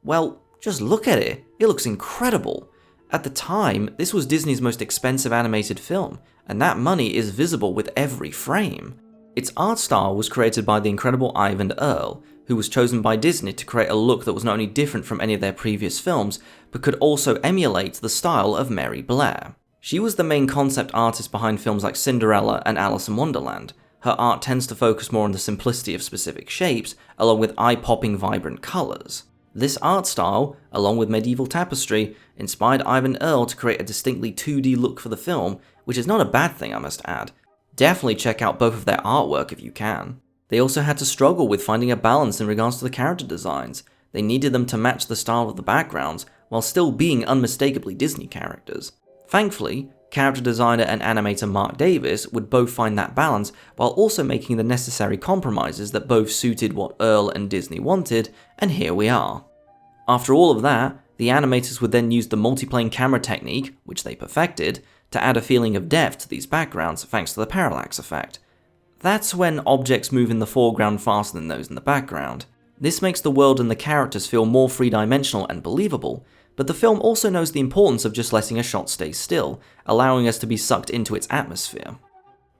Well, just look at it. It looks incredible. At the time, this was Disney's most expensive animated film, and that money is visible with every frame. Its art style was created by the incredible Eyvind Earle, who was chosen by Disney to create a look that was not only different from any of their previous films, but could also emulate the style of Mary Blair. She was the main concept artist behind films like Cinderella and Alice in Wonderland. Her art tends to focus more on the simplicity of specific shapes, along with eye-popping vibrant colours. This art style, along with medieval tapestry, inspired Eyvind Earle to create a distinctly 2D look for the film, which is not a bad thing, I must add. Definitely check out both of their artwork if you can. They also had to struggle with finding a balance in regards to the character designs. They needed them to match the style of the backgrounds, while still being unmistakably Disney characters. Thankfully, character designer and animator Mark Davis would both find that balance while also making the necessary compromises that both suited what Earle and Disney wanted, and here we are. After all of that, the animators would then use the multiplane camera technique, which they perfected, to add a feeling of depth to these backgrounds thanks to the parallax effect. That's when objects move in the foreground faster than those in the background. This makes the world and the characters feel more three-dimensional and believable, but the film also knows the importance of just letting a shot stay still, allowing us to be sucked into its atmosphere.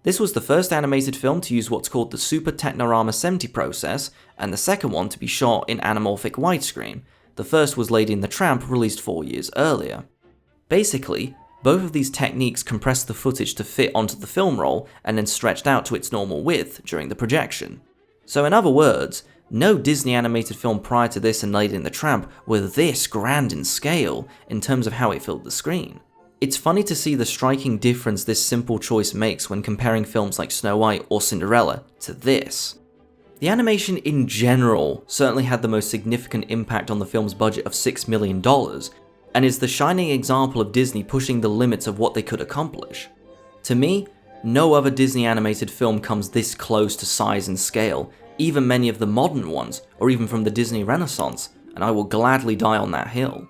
This was the first animated film to use what's called the Super Technorama 70 process, and the second one to be shot in anamorphic widescreen. The first was Lady and the Tramp, released 4 years earlier. Basically, both of these techniques compressed the footage to fit onto the film roll and then stretched out to its normal width during the projection. So in other words, no Disney animated film prior to this and Lady and the Tramp were this grand in scale in terms of how it filled the screen. It's funny to see the striking difference this simple choice makes when comparing films like Snow White or Cinderella to this. The animation in general certainly had the most significant impact on the film's budget of $6 million, and is the shining example of Disney pushing the limits of what they could accomplish. To me, no other Disney animated film comes this close to size and scale, even many of the modern ones, or even from the Disney Renaissance, and I will gladly die on that hill.